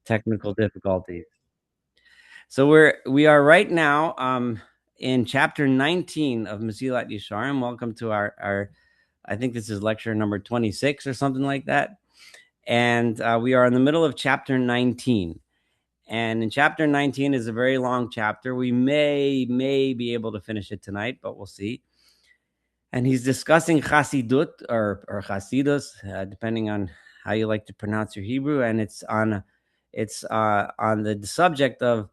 Technical difficulties. So we are right now in chapter 19 of Mesilat Yesharim. Welcome to our I think this is lecture number 26 or something like that. And we are in the middle of chapter 19. And in chapter 19 is a very long chapter. We may be able to finish it tonight, but we'll see. And he's discussing Chassidut or Chasidus, depending on how you like to pronounce your Hebrew, and it's on the subject of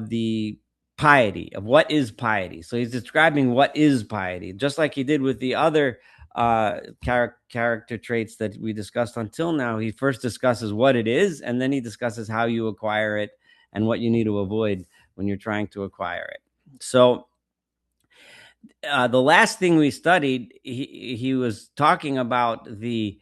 the piety, of what is piety. So he's describing what is piety, just like he did with the other character traits that we discussed until now. He first discusses what it is, and then he discusses how you acquire it and what you need to avoid when you're trying to acquire it. So the last thing we studied, he was talking about the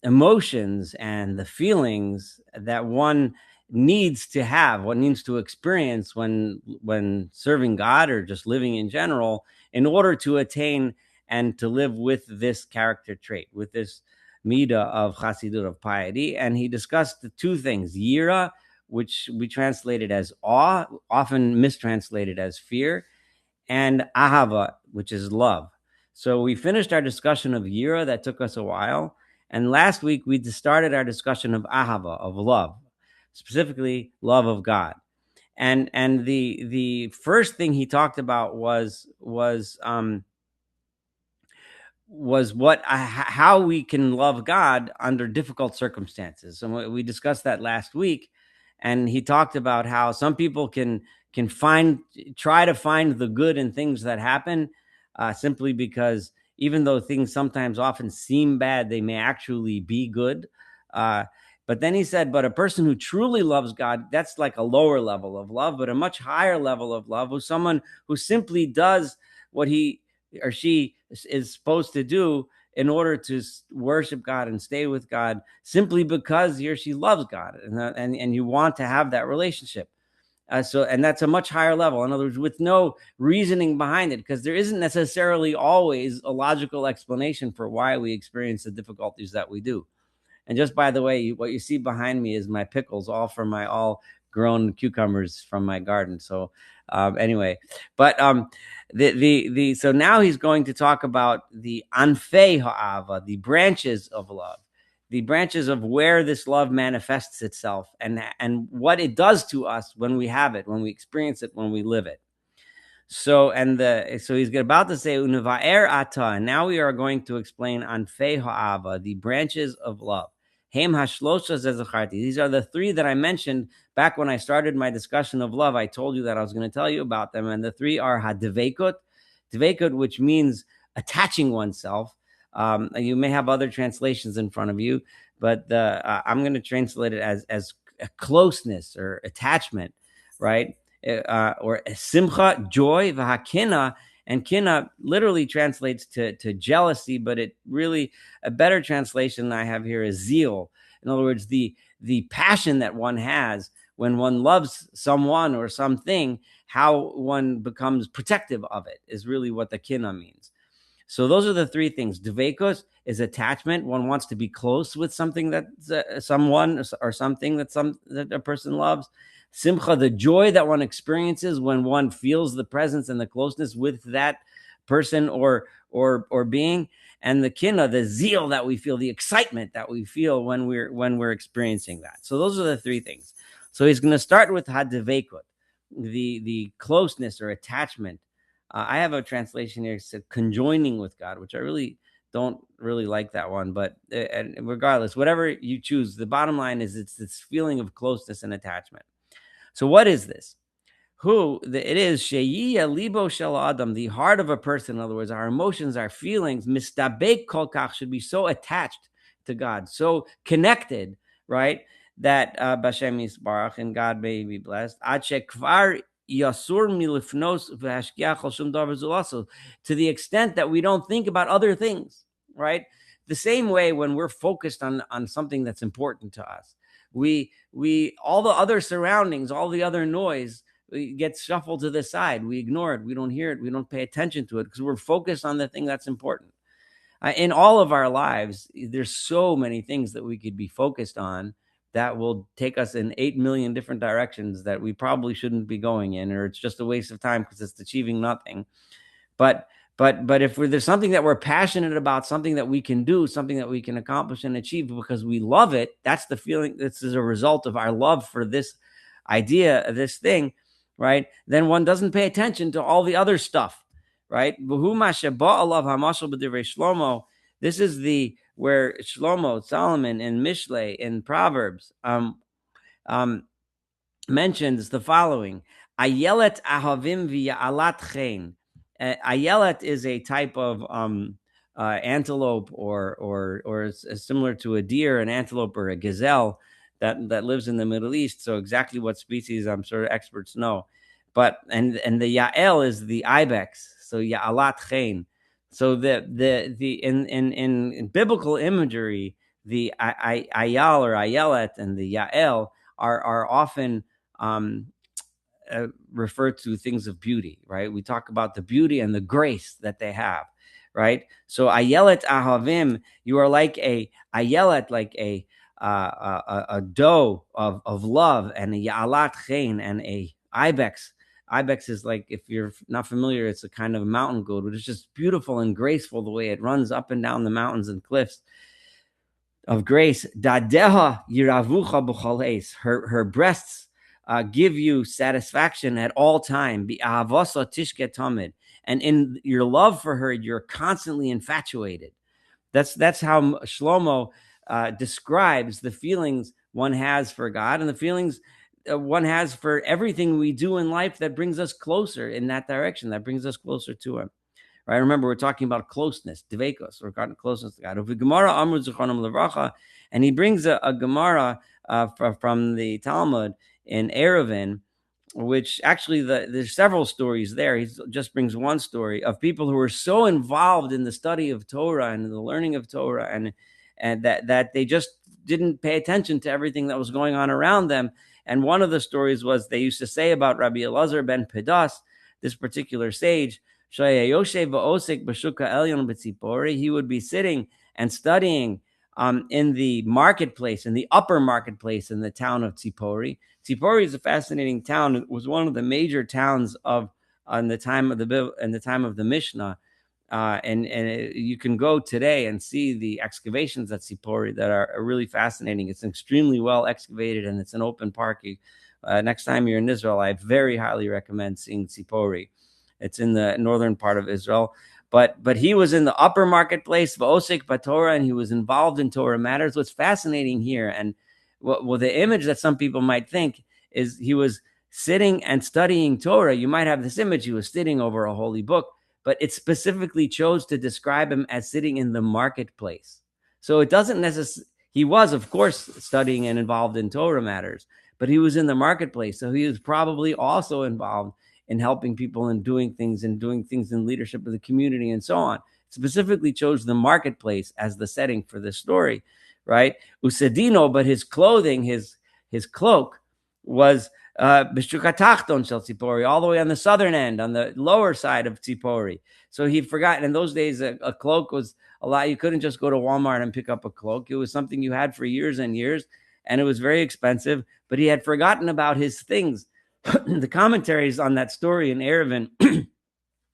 emotions and the feelings that one needs to have, what needs to experience when serving God or just living in general, in order to attain and to live with this character trait, with this midah of chassidut, of piety. And he discussed the two things: yira, which we translated as awe, often mistranslated as fear, and ahava, which is love. So we finished our discussion of yira. That took us a while. And last week we started our discussion of ahava, of love, specifically love of God. And the first thing he talked about was what how we can love God under difficult circumstances. So we discussed that last week, and he talked about how some people can try to find the good in things that happen, simply because even though things sometimes often seem bad, they may actually be good. But then he said, but a person who truly loves God, that's like a lower level of love, but a much higher level of love was someone who simply does what he or she is supposed to do in order to worship God and stay with God, simply because he or she loves God, and you want to have that relationship. And that's a much higher level. In other words, with no reasoning behind it, because there isn't necessarily always a logical explanation for why we experience the difficulties that we do. And just by the way, what you see behind me is my pickles, all from my all grown cucumbers from my garden. So anyway, but the so now he's going to talk about the anfei ha'ava, the branches of love, the branches of where this love manifests itself, and what it does to us when we have it, when we experience it, when we live it. So he's about to say unavaer ata, and now we are going to explain anfei ha'ava, the branches of love. Hem hashlosha zezacharti. These are the three that I mentioned back when I started my discussion of love. I told you that I was going to tell you about them, and the three are hadevekut, devekut, which means attaching oneself. You may have other translations in front of you, but I'm going to translate it as a closeness or attachment, right? Or simcha, joy, v'hakina, and kina literally translates to jealousy, but it really, a better translation I have here is zeal. In other words, the passion that one has when one loves someone or something, how one becomes protective of it is really what the kina means. So those are the three things. Dveikos is attachment. One wants to be close with something that someone or something that a person loves. Simcha, the joy that one experiences when one feels the presence and the closeness with that person or being. And the kina, the zeal that we feel, the excitement that we feel when we're experiencing that. So those are the three things. So he's going to start with hadveikut, the closeness or attachment. I have a translation here that said conjoining with God, which I really don't really like that one. But regardless, whatever you choose, the bottom line is it's this feeling of closeness and attachment. So what is this? It is sheyiya libo shel adam, the heart of a person. In other words, our emotions, our feelings, mistabek kolkach, should be so attached to God, so connected, right? That Bashem Yisbarach, and God may be blessed. Ad shekvar yasur milifnos v'hashkiach al shum davar zulaso, to the extent that we don't think about other things, right? The same way when we're focused on something that's important to us, we all the other surroundings, all the other noise, it gets shuffled to the side. We ignore it. We don't hear it. We don't pay attention to it because we're focused on the thing that's important. In all of our lives, there's so many things that we could be focused on, that will take us in 8 million different directions that we probably shouldn't be going in, or it's just a waste of time because it's achieving nothing. But if there's something that we're passionate about, something that we can do, something that we can accomplish and achieve because we love it, that's the feeling. This is a result of our love for this idea, this thing, right? Then one doesn't pay attention to all the other stuff, right? This is the where Shlomo, Solomon, in Mishlei, in Proverbs, mentions the following: Ayelet ahavim v'ya'alat chen. Ayelet is a type of antelope, or is similar to a deer, an antelope, or a gazelle that lives in the Middle East. So exactly what species, I'm sure experts know. But and the Ya'el is the ibex. So Ya'alat chen. So the in biblical imagery, the Ayal or Ayelet and the Ya'el are often refer to things of beauty, right? We talk about the beauty and the grace that they have, right? So ayelet ahavim, you are like a ayelet, like a doe of love, and a ya'alat chen, and a ibex. Ibex is like, if you're not familiar, it's a kind of mountain goat, but it's just beautiful and graceful the way it runs up and down the mountains and cliffs of grace. Dadeha yiravucha b'chol eis. Her breasts give you satisfaction at all time. Bi'avasa tishke tamid. And in your love for her, you're constantly infatuated. That's how Shlomo describes the feelings one has for God, and the feelings one has for everything we do in life that brings us closer in that direction, that brings us closer to him. Right? Remember, we're talking about closeness, devekos, or closeness to God. And he brings a Gemara from the Talmud in Eruvin, which actually there's several stories there. He just brings one story of people who were so involved in the study of Torah and the learning of Torah, and that they just didn't pay attention to everything that was going on around them. And one of the stories was, they used to say about Rabbi Elazar ben Pedas, this particular sage, he would be sitting and studying in the marketplace, in the upper marketplace in the town of Tzipori. Tzipori is a fascinating town. It was one of the major towns in the time of the Mishnah. You can go today and see the excavations at Tzipori that are really fascinating. It's extremely well excavated, and it's an open park. Next time you're in Israel, I very highly recommend seeing Tzipori. It's in the northern part of Israel. But he was in the upper marketplace, V'osek b'Torah, and he was involved in Torah matters. What's fascinating here, and the image that some people might think is he was sitting and studying Torah. You might have this image, he was sitting over a holy book, but it specifically chose to describe him as sitting in the marketplace. So it doesn't necessarily, he was, of course, studying and involved in Torah matters, but he was in the marketplace. So he was probably also involved in helping people and doing things in leadership of the community and so on. Specifically chose the marketplace as the setting for this story, right? Usedino, but his clothing, his cloak was B'shukatachton shel Tzipori, all the way on the southern end, on the lower side of Tzipori. So he forgot. In those days, a cloak was a lot. You couldn't just go to Walmart and pick up a cloak. It was something you had for years and years, and it was very expensive. But he had forgotten about his things. The commentaries on that story in Eruvin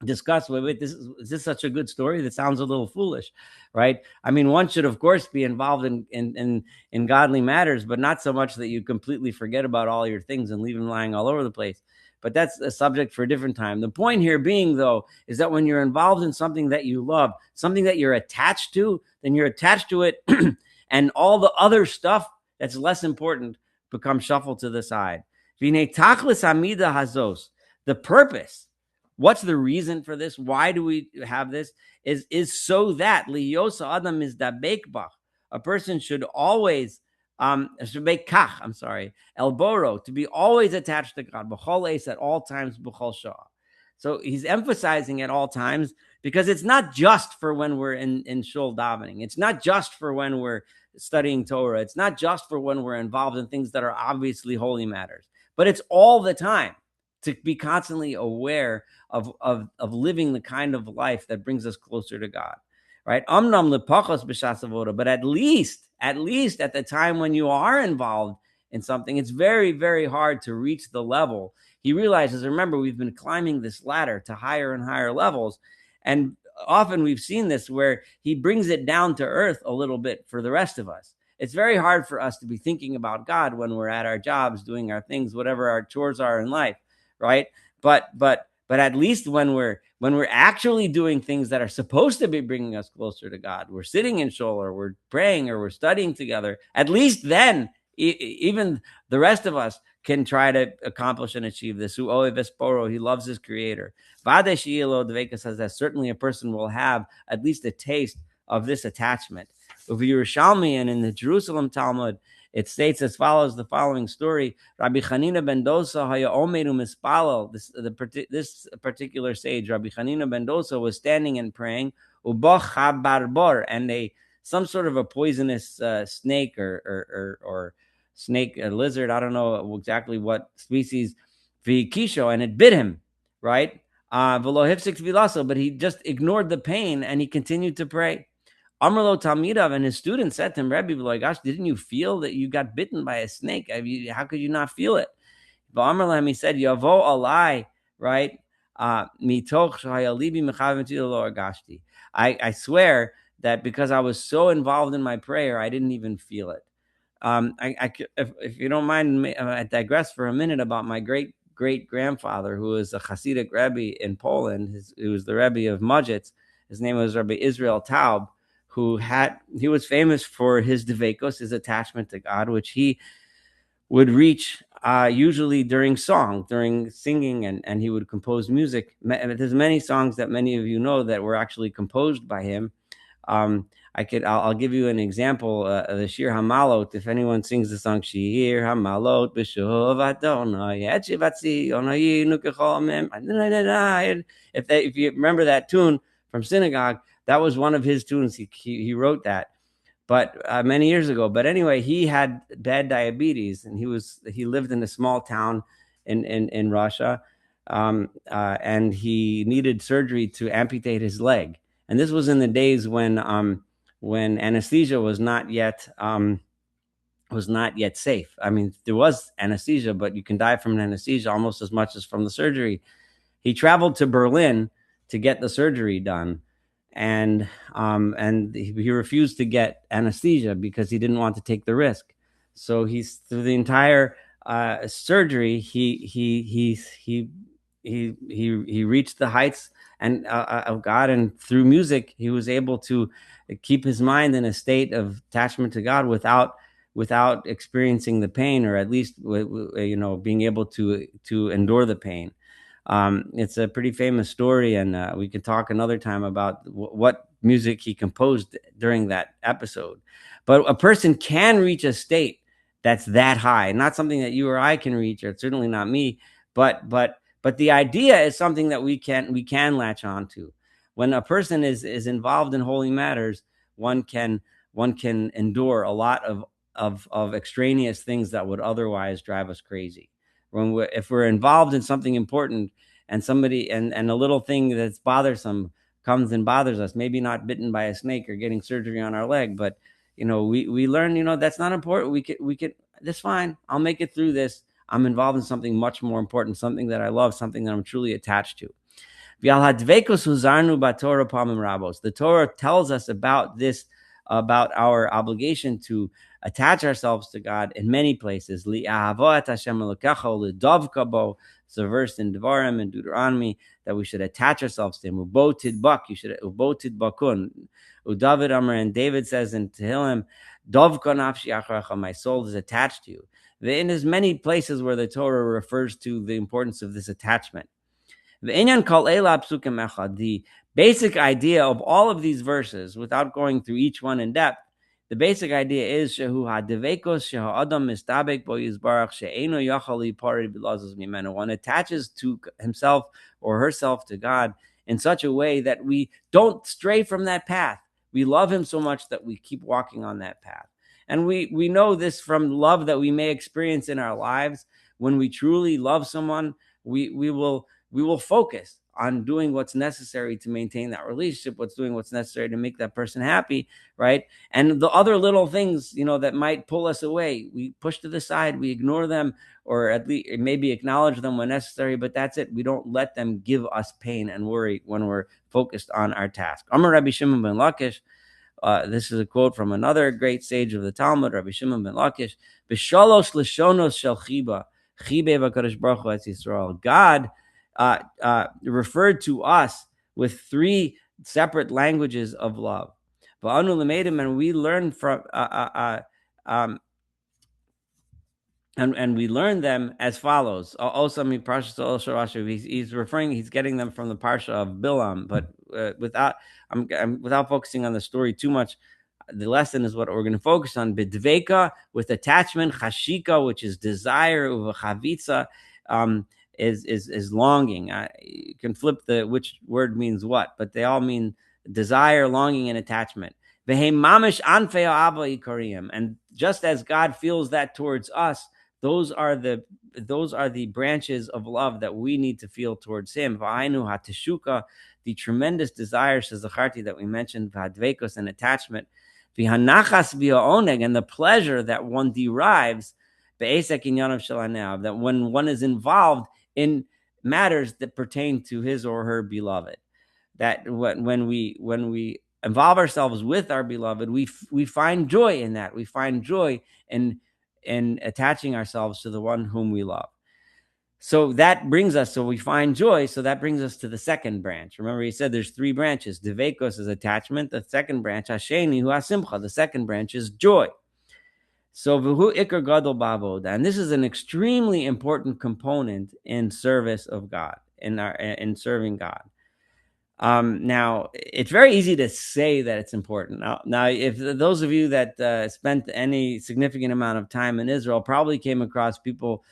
discuss, is this such a good story that sounds a little foolish, right? I mean, one should, of course, be involved in godly matters, but not so much that you completely forget about all your things and leave them lying all over the place. But that's a subject for a different time. The point here being, though, is that when you're involved in something that you love, something that you're attached to, then you're attached to it, and all the other stuff that's less important becomes shuffled to the side. The purpose, what's the reason for this? Why do we have this? Is so that liyosa adam is da bekbach. A person should always elboro, to be always attached to God, b'chol eis, at all times, b'chol shah. So he's emphasizing at all times, because it's not just for when we're in shul davening. It's not just for when we're studying Torah. It's not just for when we're involved in things that are obviously holy matters. But it's all the time, to be constantly aware of living the kind of life that brings us closer to God, right? But at least at least at the time when you are involved in something, it's very, very hard to reach the level. He realizes, remember, we've been climbing this ladder to higher and higher levels. And often we've seen this where he brings it down to earth a little bit for the rest of us. It's very hard for us to be thinking about God when we're at our jobs, doing our things, whatever our chores are in life, right? But at least when we're actually doing things that are supposed to be bringing us closer to God, we're sitting in shul, or we're praying, or we're studying together. At least then, even the rest of us can try to accomplish and achieve this. He loves his creator. Deveka says that certainly a person will have at least a taste of this attachment. Of Yerushalmi, and in the Jerusalem Talmud, it states as follows: the following story. Rabbi Chanina ben Dosa haya omeru mispalel. This particular sage, Rabbi Chanina ben Dosa, was standing and praying. Uboch habarbor, and some sort of a poisonous snake or snake, a lizard, I don't know exactly what species, v'kisho, and it bit him, right? But he just ignored the pain and he continued to pray. Amrlo Talmidav, and his student said to him, Rebbe, gosh, didn't you feel that you got bitten by a snake? How could you not feel it? But Amrlam, he said, Yavo alai, right? Mitoch shayalibi mechavimti lo agashti. I swear that because I was so involved in my prayer, I didn't even feel it. If you don't mind, I digress for a minute about my great grandfather, who was a Hasidic Rebbe in Poland. He was the Rebbe of Majitz. His name was Rabbi Israel Taub, he was famous for his devekos, his attachment to God, which he would reach usually during singing, and he would compose music. There's many songs that many of you know that were actually composed by him. I'll give you an example. The Shir Hamalot. If anyone sings the song Shir Hamalot b'Shuv Adonai Yeshivatzi Onayinu Kechol Mem. If you remember that tune from synagogue, that was one of his tunes. He wrote that, but many years ago. But anyway, he had bad diabetes, and he lived in a small town in Russia, and he needed surgery to amputate his leg. And this was in the days when anesthesia was not yet safe. I mean, there was anesthesia, but you can die from an anesthesia almost as much as from the surgery. He traveled to Berlin to get the surgery done, and he refused to get anesthesia because he didn't want to take the risk. So through the entire surgery, he reached the heights of God, and through music, he was able to keep his mind in a state of attachment to God without experiencing the pain, or at least being able to endure the pain. It's a pretty famous story, and we could talk another time about what music he composed during that episode. But a person can reach a state that's that high, not something that you or I can reach, or certainly not me, but the idea is something that we can latch on to. When a person is involved in holy matters, one can endure a lot of extraneous things that would otherwise drive us crazy. If we're involved in something important, and somebody and a little thing that's bothersome comes and bothers us, maybe not bitten by a snake or getting surgery on our leg, but we learn that's not important. We could that's fine. I'll make it through this. I'm involved in something much more important, something that I love, something that I'm truly attached to. The Torah tells us about this, about our obligation to attach ourselves to God in many places. It's a verse in Devarim and Deuteronomy that we should attach ourselves to Him. David Amar, and David says in Tehillim, my soul is attached to you. And there's many places where the Torah refers to the importance of this attachment. The basic idea of all of these verses, without going through each one in depth, the basic idea is one attaches to himself or herself to God in such a way that we don't stray from that path. We love Him so much that we keep walking on that path. And we know this from love that we may experience in our lives. When we truly love someone, we will focus on doing what's necessary to maintain that relationship, what's necessary to make that person happy, right? And the other little things, that might pull us away, we push to the side, we ignore them, or at least maybe acknowledge them when necessary, but that's it. We don't let them give us pain and worry when we're focused on our task. Amar Rabbi Shimon ben Lakish, this is a quote from another great sage of the Talmud, Rabbi Shimon ben Lakish, B'shalosh l'shonos shel chiba, chibe v'kadosh baruch hu etz Yisrael. God referred to us with three separate languages of love. And we learn from and we learn them as follows. He's getting them from the parsha of Bilam, but without focusing on the story too much. The lesson is what we're going to focus on. Bidveka, with attachment, chashika, which is desire, uvachavitza, is longing. You can flip which word means what, but they all mean desire, longing, and attachment. And just as God feels that towards us, those are the branches of love that we need to feel towards Him. The tremendous desire, shezacharti, that we mentioned, v'hadvekos, and attachment, v'hanachas v'ha'oneg, and the pleasure that one derives, be'esek inyan of that when one is involved in matters that pertain to his or her beloved, that when we involve ourselves with our beloved, we find joy in that. We find joy in attaching ourselves to the one whom we love. So that brings us, we find joy. So that brings us to the second branch. Remember, he said there's three branches. Devekos is attachment. The second branch, Hasheni hu hasimcha. The second branch is joy. So v'hu ikar gadol ba'avoda, and this is an extremely important component in service of God, in serving God. Now, it's very easy to say that it's important. Now, if those of you that spent any significant amount of time in Israel probably came across people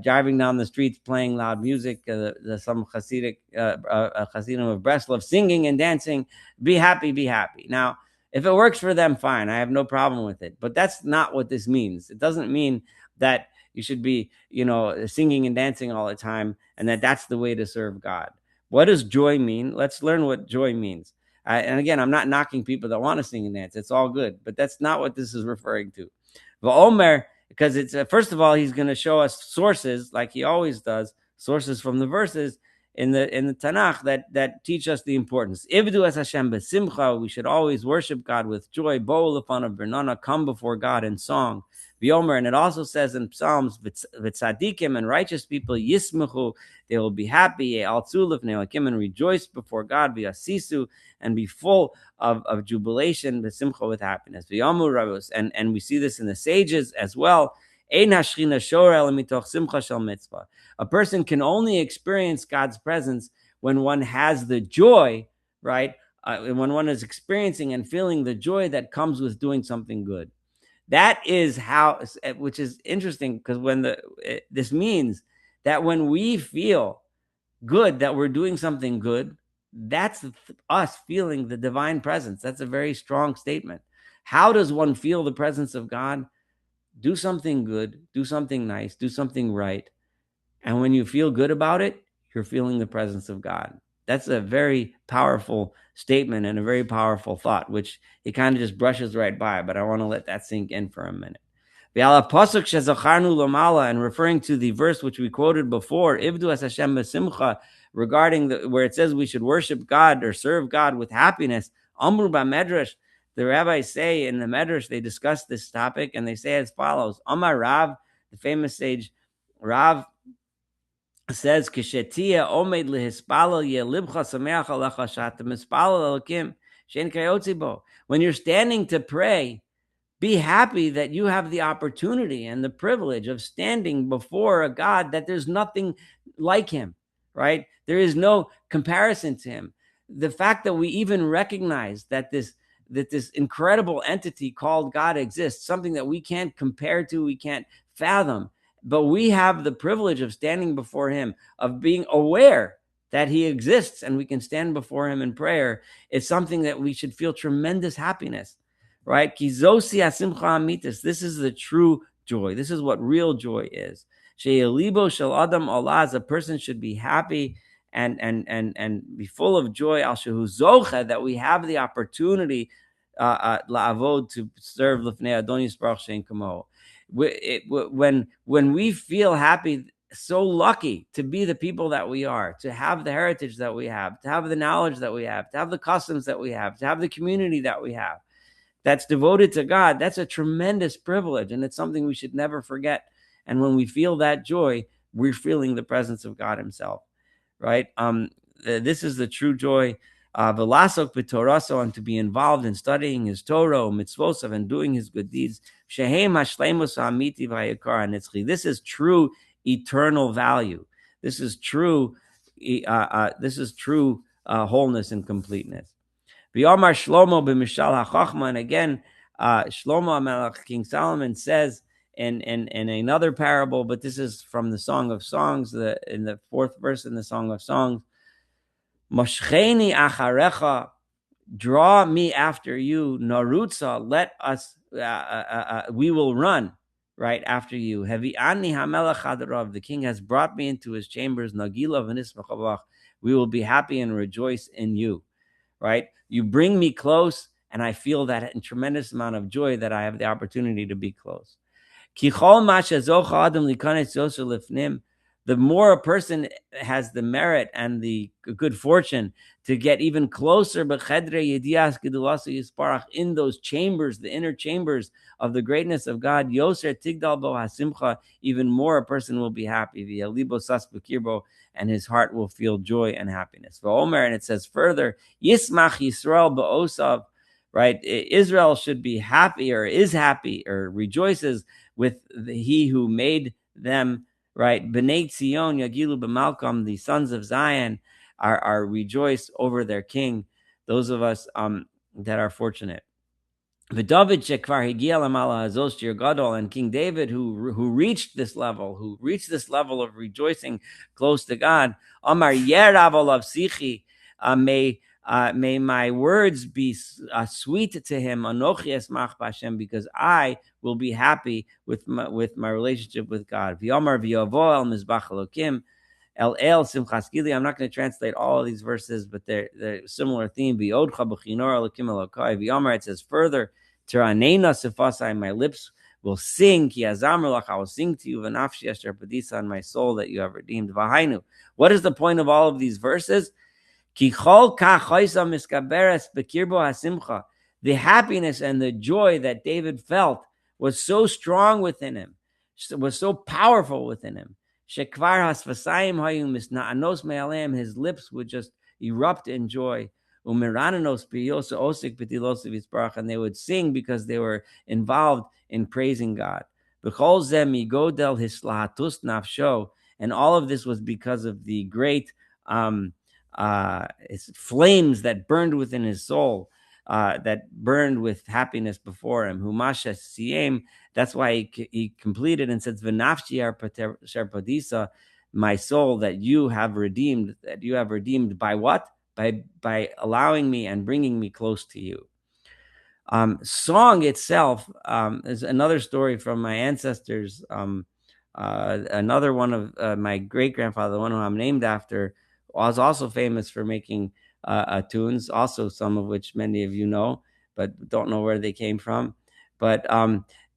driving down the streets playing loud music, some Hasidic Hasidim of Breslov singing and dancing, be happy, be happy. Now, if it works for them, fine. I have no problem with it. But that's not what this means. It doesn't mean that you should be, singing and dancing all the time, and that's the way to serve God. What does joy mean? Let's learn what joy means. And again, I'm not knocking people that want to sing and dance. It's all good. But that's not what this is referring to. V'omer, because it's first of all, he's going to show us sources, like he always does, sources from the verses in the Tanakh that teach us the importance. Ivdu es Hashem b'simcha, we should always worship God with joy. Bo lefanav b'nana, come before God in song. V'omer, and it also says in Psalms, v'tzadikim, and righteous people, yismechu, they will be happy, alzu lefnei Elokim, and rejoice before God, v'yasisu, and be full of jubilation, v'simcha, with happiness. V'yamu rabos, and we see this in the sages as well. Ein hashchina shora ela mitoch simcha shel mitzvah. A person can only experience God's presence when one has the joy, right? When one is experiencing and feeling the joy that comes with doing something good. That is how, which is interesting, because this means that when we feel good that we're doing something good, that's us feeling the divine presence. That's a very strong statement. How does one feel the presence of God? Do something good, do something nice, do something right. And when you feel good about it, you're feeling the presence of God. That's a very powerful statement and a very powerful thought, which he kind of just brushes right by, but I want to let that sink in for a minute. And referring to the verse which we quoted before, Ivdu es Hashem b'simcha, regarding where it says we should worship God or serve God with happiness. Amru b'medrash, the rabbis say in the medrash, they discuss this topic, and they say as follows. Amar Rav, the famous sage Rav, says, "Kishetia omed lehispalel yelibcha sameach alecha shatem hispalel elokim shein kayotzi bo." When you're standing to pray, be happy that you have the opportunity and the privilege of standing before a God that there's nothing like Him, right? There is no comparison to Him. The fact that we even recognize that this incredible entity called God exists, something that we can't compare to, we can't fathom. But we have the privilege of standing before Him, of being aware that He exists, and we can stand before Him in prayer. It's something that we should feel tremendous happiness, right? Kizosi asimcha amitis. This is the true joy. This is what real joy is. Sheyelibo shel adam olah. A person should be happy and be full of joy, al shehu zocha, that we have the opportunity la'avod, to serve lifnei Adonis Baruch Shein Kamo. When we feel happy, so lucky to be the people that we are, to have the heritage that we have, to have the knowledge that we have, to have the customs that we have, to have the community that we have, that's devoted to God, that's a tremendous privilege, and it's something we should never forget. And when we feel that joy, we're feeling the presence of God himself, right? This is the true joy. Velasok b'toraso, and to be involved in studying his Torah, mitzvosav, and doing his good deeds. Shehem hashleimus ha'amiti v'hayikar hanitzchi. This is true eternal value. This is true. Wholeness and completeness. V'yomar Shlomo b'mishal hachachma, and again, Shlomo HaMelech, King Solomon, says in another parable, but this is from the Song of Songs, in the 4th verse in the Song of Songs. Moshcheni acharecha, draw me after you. Narutza, let us, we will run right after you. Hevi'ani hamelech hadarav, the king has brought me into his chambers. Nagila v'nismachavach, we will be happy and rejoice in you. Right? You bring me close, and I feel that tremendous amount of joy that I have the opportunity to be close. The more a person has the merit and the good fortune to get even closer in those chambers, the inner chambers of the greatness of God, even more a person will be happy, and his heart will feel joy and happiness. And it says further, Yismach Yisrael ba'osav, right? Israel should be happy, or is happy, or rejoices with he who made them, right? B'nai Tzion yagilu b'malkam, the sons of Zion are rejoiced over their king. Those of us that are fortunate. V'David shekvar higia lamala hazos shir gadol, and King David, who reached this level of rejoicing close to God. Amar yerav olav sichi, may my words be sweet to him. Anochi esmach b'Hashem, because I will be happy with my relationship with God. V'yomar v'yavo el mizbach elokim, el simchas gili. I'm not going to translate all of these verses, but they're similar theme. V'yodcha b'chinor elokim elokai. V'yomar, it says further, Tiraneina sefasai, my lips will sing. Ki azamar lach, I will sing to you. V'nafshi asher padisa, on my soul that you have redeemed. V'hainu. What is the point of all of these verses? Ki chol kach choisa miskaberes bekirbo hasimcha. The happiness and the joy that David felt was so strong within him, was so powerful within him. Shekvar hasfasayim hayu misna'anos me'aleim, his lips would just erupt in joy. Umirananos biyosa osik b'tilos v'yisbarach, and they would sing because they were involved in praising God. B'chol zeh migodel hislahatus nafsho, and all of this was because of the great flames that burned within his soul, that burned with happiness before him. Humasha siyem, that's why he completed and says, "V'nafshi sharpadisa," my soul that you have redeemed. That you have redeemed by what? By allowing me and bringing me close to you. Song itself is another story from my ancestors. Another one of my great-grandfather, the one who I'm named after, was also famous for making tunes, also some of which many of you know, but don't know where they came from. But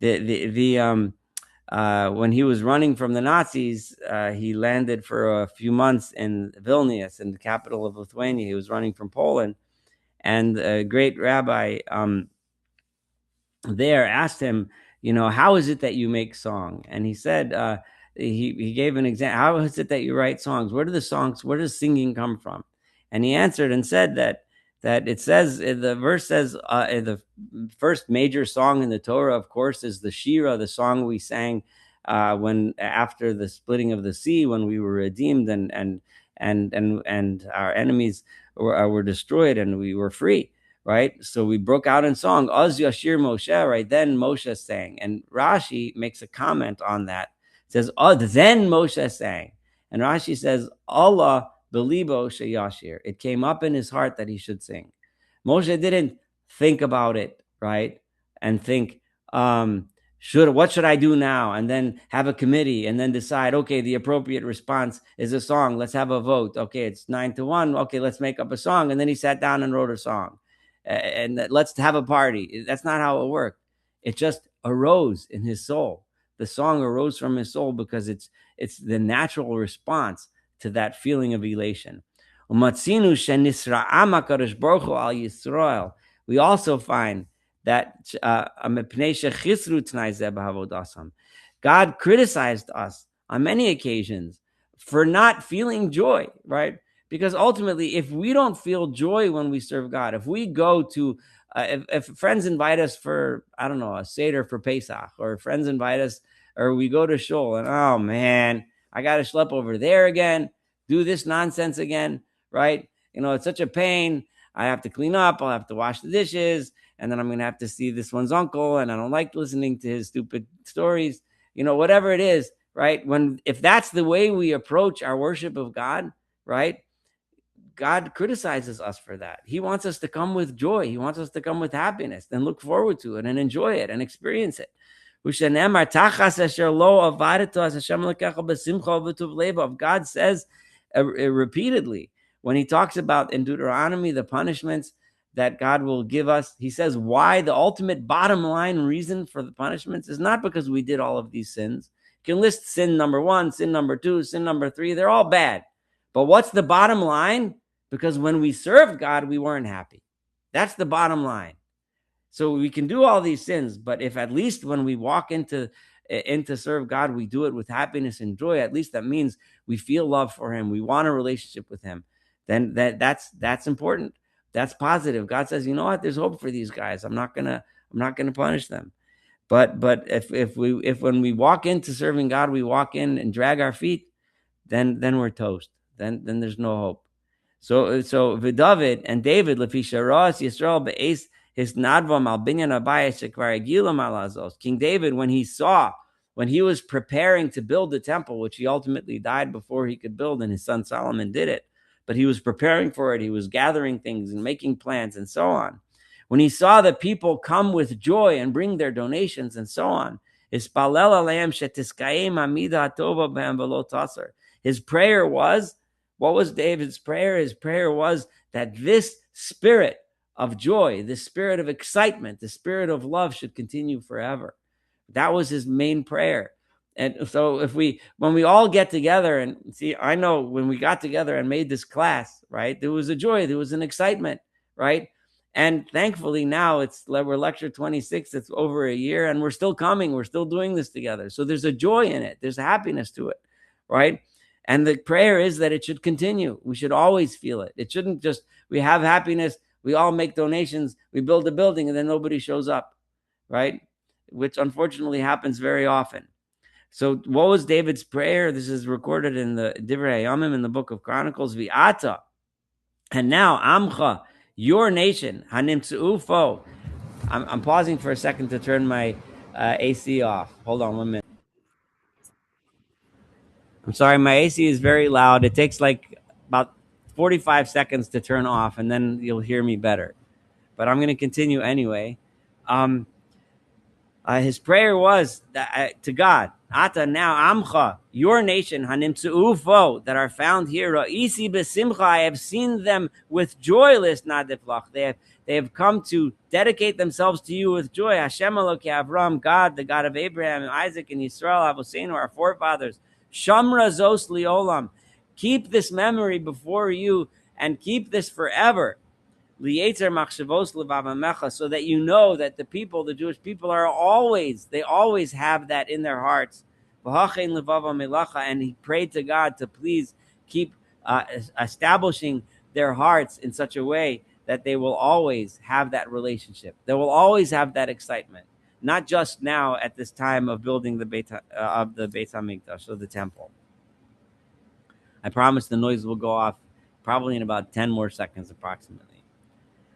when he was running from the Nazis, he landed for a few months in Vilnius, in the capital of Lithuania. He was running from Poland, and a great rabbi there asked him, how is it that you make song? And he said, he gave an example. How is it that you write songs? Where does singing come from? And he answered and said that it says, the verse says, the first major song in the Torah, of course, is the Shira, the song we sang when after the splitting of the sea, when we were redeemed and our enemies were destroyed and we were free. Right, so we broke out in song. Az Yashir Moshe. Right, then Moshe sang, and Rashi makes a comment on that. It says, then Moshe sang, and Rashi says, Allah belibo sheyashir. It came up in his heart that he should sing. Moshe didn't think about it, right, and think, What should I do now? And then have a committee and then decide, okay, the appropriate response is a song. Let's have a vote. Okay, it's 9-1. Okay, let's make up a song. And then he sat down and wrote a song. And let's have a party. That's not how it worked. It just arose in his soul. The song arose from his soul because it's the natural response to that feeling of elation. We also find that God criticized us on many occasions for not feeling joy, right? Because ultimately, if we don't feel joy when we serve God, if we go to, if friends invite us for, I don't know, a Seder for Pesach, or friends invite us, or we go to shul, and oh man, I got to schlep over there again, do this nonsense again, right? It's such a pain. I have to clean up. I'll have to wash the dishes. And then I'm going to have to see this one's uncle. And I don't like listening to his stupid stories. Whatever it is, right? If that's the way we approach our worship of God, right? God criticizes us for that. He wants us to come with joy. He wants us to come with happiness and look forward to it and enjoy it and experience it. God says repeatedly when he talks about in Deuteronomy the punishments that God will give us, he says why the ultimate bottom line reason for the punishments is not because we did all of these sins. You can list sin number 1, sin number 2, sin number 3. They're all bad. But what's the bottom line? Because when we served God, we weren't happy. That's the bottom line. So we can do all these sins, but if at least when we walk into serve God, we do it with happiness and joy, at least that means we feel love for him. We want a relationship with him. Then that's important. That's positive. God says, you know what? There's hope for these guys. I'm not gonna punish them. But if when we walk into serving God, we walk in and drag our feet, then we're toast. Then there's no hope. So David and David lefisharas Yisrael be'es his nadva mal binyan abayis shekvar agila malazos. King David, when he was preparing to build the temple, which he ultimately died before he could build, and his son Solomon did it, but he was preparing for it. He was gathering things and making plans and so on. When he saw the people come with joy and bring their donations and so on, his prayer was, what was David's prayer? His prayer was that this spirit of joy, this spirit of excitement, the spirit of love should continue forever. That was his main prayer. And so when we all get together and see, I know when we got together and made this class, right, there was a joy, there was an excitement, right? And thankfully now we're lecture 26, it's over a year and we're still coming, we're still doing this together. So there's a joy in it. There's a happiness to it, right? And the prayer is that it should continue. We should always feel it. It shouldn't just, we have happiness, we all make donations, we build a building and then nobody shows up, right? Which unfortunately happens very often. So what was David's prayer? This is recorded in the Divrei Yomim in the book of Chronicles, V'ata. And now, Amcha, your nation, Hanimtsu'ufo. I'm pausing for a second to turn my AC off. Hold on 1 minute. I'm sorry, my AC is very loud. It takes like about 45 seconds to turn off, and then you'll hear me better. But I'm going to continue anyway. His prayer was to God, Ata now Amcha, your nation, Hanimtsu'ufo, that are found here, Ra'isi besimcha, I have seen them with joyless nadiflach. They have come to dedicate themselves to you with joy. Hashem Elokei Avram, God, the God of Abraham and Isaac and Yisrael, Avosenu, our forefathers. Shamra zos liolam. Keep this memory before you and keep this forever. Lietzer machshavos levav, so that you know that the Jewish people they always have that in their hearts. And he prayed to God to please keep establishing their hearts in such a way that they will always have that relationship. They will always have that excitement, not just now at this time of building the Beit HaMikdash, or the temple. I promise the noise will go off probably in about 10 more seconds approximately.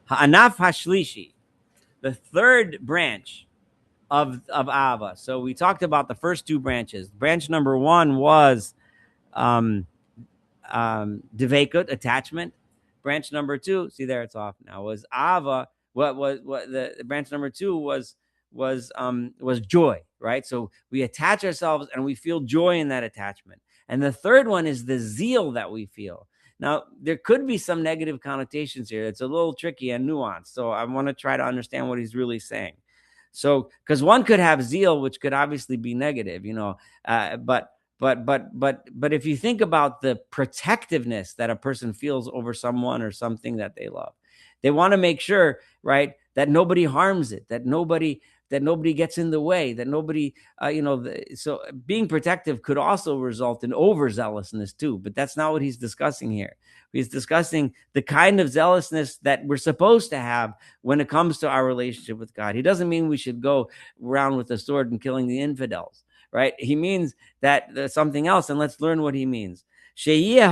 Ha'anaf hashlishi, the third branch of Ava. So we talked about the first two branches. Branch number 1 was devekut, attachment. Branch number 2, see there, it's off now, was Ava. What the branch number 2 was joy, right? So we attach ourselves and we feel joy in that attachment. And the third one is the zeal that we feel. Now, there could be some negative connotations here. It's a little tricky and nuanced. So I want to try to understand what he's really saying. So, because one could have zeal, which could obviously be negative, but if you think about the protectiveness that a person feels over someone or something that they love, they want to make sure, right, that nobody harms it, that nobody gets in the way, that nobody, so being protective could also result in overzealousness too. But that's not what he's discussing here. He's discussing the kind of zealousness that we're supposed to have when it comes to our relationship with God. He doesn't mean we should go around with a sword and killing the infidels, right? He means that there's something else, and let's learn what he means. A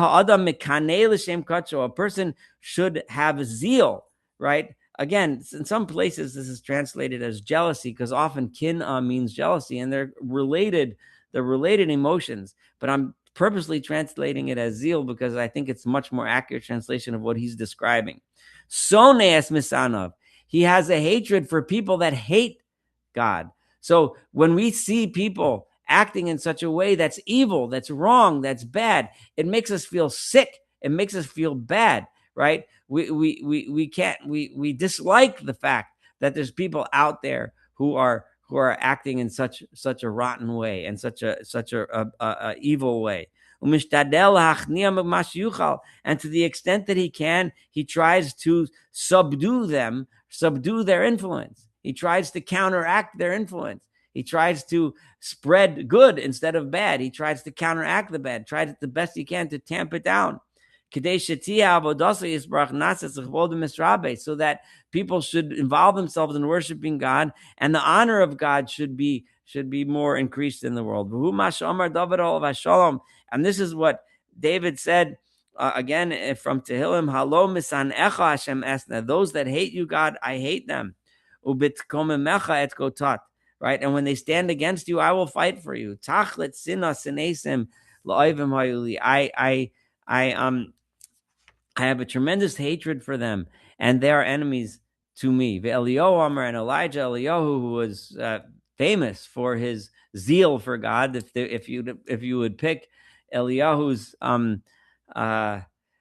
person should have zeal, right? Again, in some places this is translated as jealousy, because often kin means jealousy, and they're related emotions. But I'm purposely translating it as zeal because I think it's a much more accurate translation of what he's describing. Soneas misanov. He has a hatred for people that hate God. So when we see people acting in such a way that's evil, that's wrong, that's bad, it makes us feel sick. It makes us feel bad, right? We dislike the fact that there's people out there who are acting in such a rotten way and such a evil way. And to the extent that he can, he tries to subdue their influence. He tries to counteract their influence. He tries to spread good instead of bad. He tries to counteract the bad, tries the best he can to tamp it down. So that people should involve themselves in worshiping God, and the honor of God should be more increased in the world. And this is what David said again from Tehillim: "Halo misanecha Hashem esna." Those that hate you, God, I hate them. Ubitkomemecha et gotat. Right, and when they stand against you, I will fight for you. Tachlet sina sinesim la'oivim hayuli. I have a tremendous hatred for them, and they are enemies to me. Eliyahu Amar, and Elijah Eliyahu, who was famous for his zeal for God. If you would pick Eliyahu's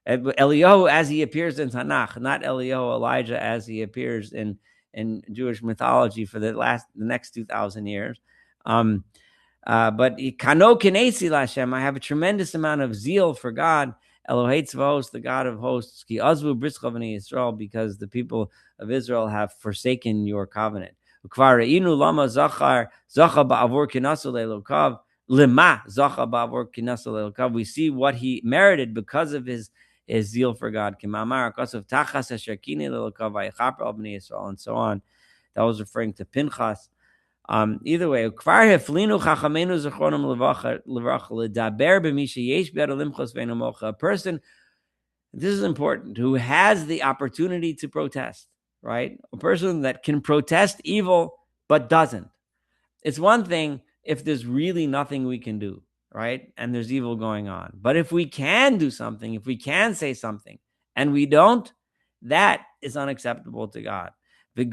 Eliyahu as he appears in Tanakh, not Eliyahu Elijah as he appears in Jewish mythology for the next 2,000 years. But Kano Kinesi Lashem, I have a tremendous amount of zeal for God. Elohei Tzvaos, the God of hosts, Ki Azvu Britzcha B'nai Yisrael, because the people of Israel have forsaken your covenant. Ukvar Re'inu Lama Zachar Zacha Ba'avor Kinasu Le'elokav Lema Zacha Ba'avor Kinasu Le'elokav. We see what he merited because of his zeal for God. Kimamar Akasav Tachas Hashakini Le'elokav Vayichaper Al B'nai Yisrael, and so on. That was referring to Pinchas. Either way, a person, this is important, who has the opportunity to protest, right? A person that can protest evil but doesn't. It's one thing if there's really nothing we can do, right? And there's evil going on. But if we can do something, if we can say something, and we don't, that is unacceptable to God. That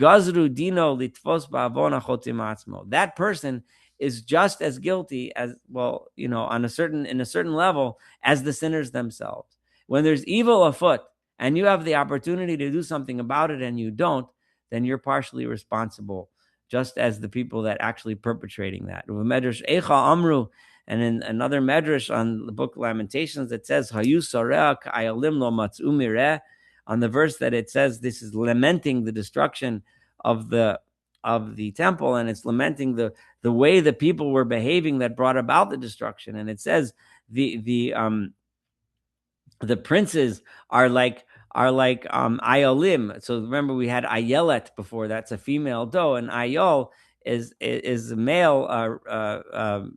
person is just as guilty as, well, in a certain level as the sinners themselves. When there's evil afoot and you have the opportunity to do something about it and you don't, then you're partially responsible, just as the people that actually perpetrating that. And in another medrash on the book of Lamentations, it says, on the verse that it says this is lamenting the destruction of the temple, and it's lamenting the way the people were behaving that brought about the destruction. And it says the princes are like ayolim. So remember, we had ayelet before. That's a female doe, and ayol is a male, the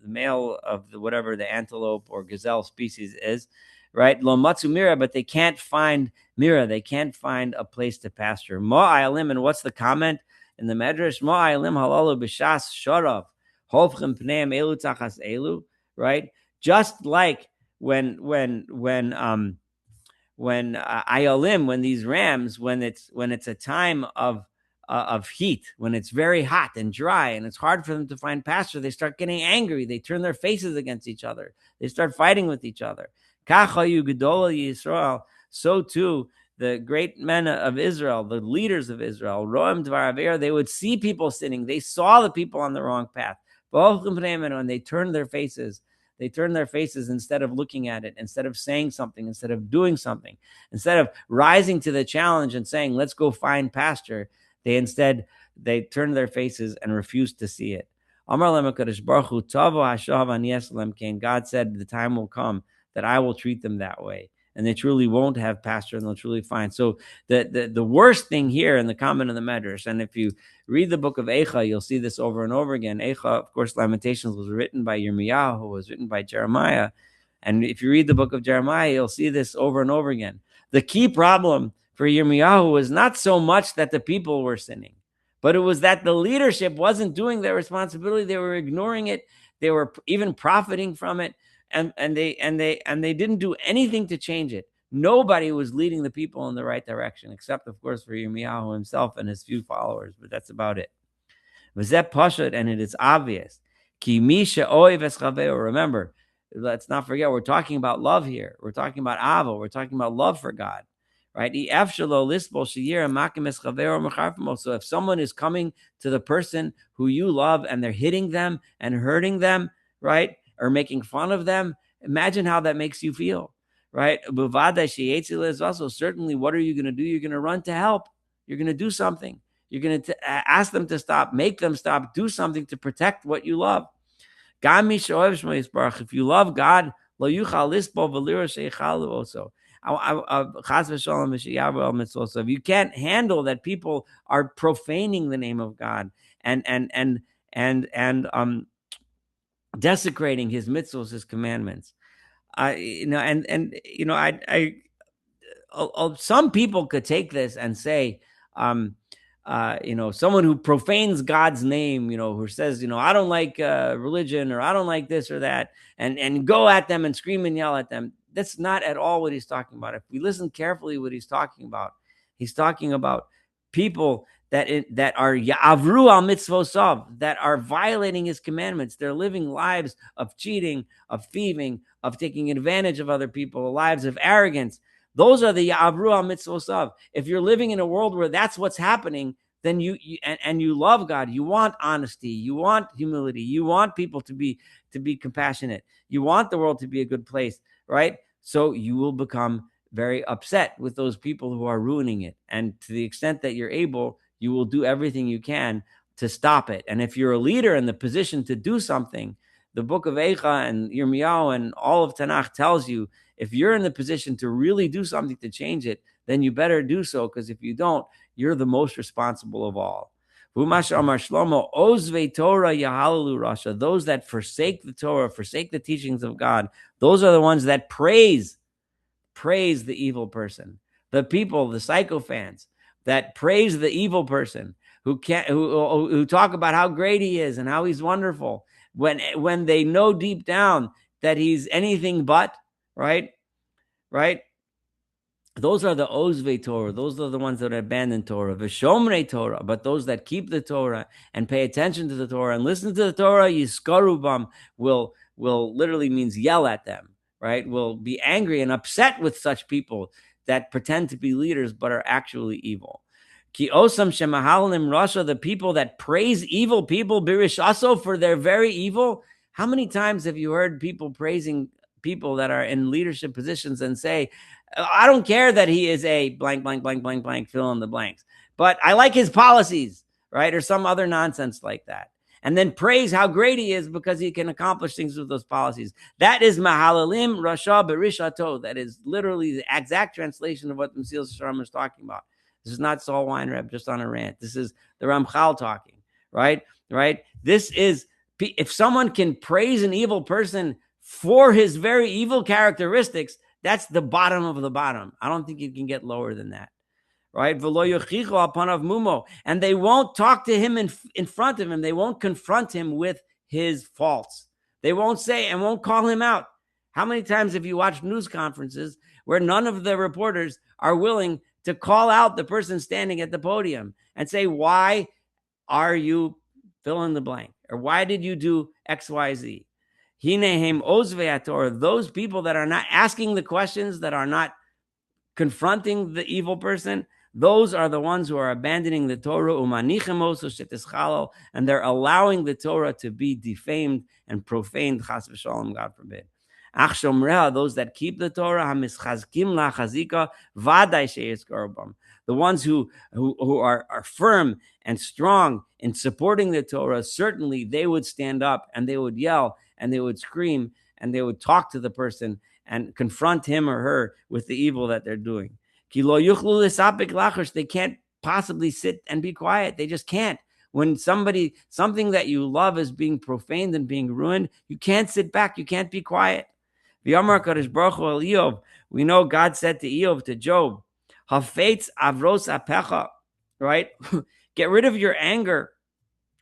male of whatever the antelope or gazelle species is. Right, lo matzu mira, but they can't find mira. They can't find a place to pasture. Mo ayalim, and what's the comment in the medrash? Mo ayalim halalu b'shas shorav hovchem pneim elu tachas elu. Right, just like when ayalim, when these rams, when it's a time of of heat, when it's very hot and dry and it's hard for them to find pasture, they start getting angry. They turn their faces against each other. They start fighting with each other. So too, the great men of Israel, the leaders of Israel, they would see people sinning. They saw the people on the wrong path. When they turned their faces, instead of looking at it, instead of saying something, instead of doing something, instead of rising to the challenge and saying, let's go find pasture, they turned their faces and refused to see it. God said, the time will come that I will treat them that way, and they truly won't have pasture, and they'll truly find. So the worst thing here in the comment of the Medrash, and if you read the book of Eicha, you'll see this over and over again. Eicha, of course, Lamentations was written by Yirmiyahu, who was written by Jeremiah. And if you read the book of Jeremiah, you'll see this over and over again. The key problem for Yirmiyahu was not so much that the people were sinning, but it was that the leadership wasn't doing their responsibility. They were ignoring it. They were even profiting from it. And they didn't do anything to change it. Nobody was leading the people in the right direction, except, of course, for Yirmiyahu himself and his few followers, but that's about it. And it is obvious. Remember, let's not forget, we're talking about love here. We're talking about Ava. We're talking about love for God, right? So if someone is coming to the person who you love and they're hitting them and hurting them, right, or making fun of them, imagine how that makes you feel, right? Also, certainly, what are you going to do? You're going to run to help. You're going to do something. You're going to ask them to stop, make them stop, do something to protect what you love. If you love God, if you can't handle that people are profaning the name of God and desecrating his mitzvos, his commandments, some people could take this and say, someone who profanes God's name, who says, I don't like religion, or I don't like this or that, and go at them and scream and yell at them. That's not at all what he's talking about. If we listen carefully, what he's talking about people that are ya'avru al mitzvosav, that are violating his commandments. They're living lives of cheating, of thieving, of taking advantage of other people, lives of arrogance. Those are the ya'avru al mitzvosav. If you're living in a world where that's what's happening, then you love God. You want honesty. You want humility. You want people to be compassionate. You want the world to be a good place, right? So you will become very upset with those people who are ruining it. And to the extent that you're able, you will do everything you can to stop it. And if you're a leader in the position to do something, the book of Eicha and Yirmiyahu and all of Tanakh tells you, if you're in the position to really do something to change it, then you better do so, because if you don't, you're the most responsible of all. Those that forsake the Torah, forsake the teachings of God, those are the ones that praise the evil person. The people, the sycophants, that praise the evil person, who talk about how great he is and how he's wonderful, when they know deep down that he's anything but, right? Those are the Ozvei Torah. Those are the ones that abandon Torah. V'shomrei Torah. But those that keep the Torah and pay attention to the Torah and listen to the Torah, Yiskarubam, will literally means yell at them, right? Will be angry and upset with such people that pretend to be leaders but are actually evil. Ki osam shemahalim rasha, the people that praise evil people, birishaso, for their very evil. How many times have you heard people praising people that are in leadership positions and say, I don't care that he is a blank, blank, blank, blank, blank, fill in the blanks, but I like his policies, right? Or some other nonsense like that. And then praise how great he is because he can accomplish things with those policies. That is mahalalim rasha berishato. That is literally the exact translation of what Mesilat Yesharim is talking about. This is not Saul Weinreb just on a rant. This is the Ramchal talking, right? This is, if someone can praise an evil person for his very evil characteristics, that's the bottom of the bottom. I don't think you can get lower than that, right? And they won't talk to him in front of him. They won't confront him with his faults. They won't say and won't call him out. How many times have you watched news conferences where none of the reporters are willing to call out the person standing at the podium and say, why are you fill in the blank? Or why did you do X, Y, Z? Hinehem ozvei Torah, those people that are not asking the questions, that are not confronting the evil person, those are the ones who are abandoning the Torah, and they're allowing the Torah to be defamed and profaned, chas v'shalom, God forbid. Those that keep the Torah, the ones who are firm and strong in supporting the Torah, certainly they would stand up and they would yell and they would scream and they would talk to the person and confront him or her with the evil that they're doing. They can't possibly sit and be quiet. They just can't. When something that you love is being profaned and being ruined, you can't sit back. You can't be quiet. We know God said to Eov, to Job, Hafetz avros apecha, right? Get rid of your anger.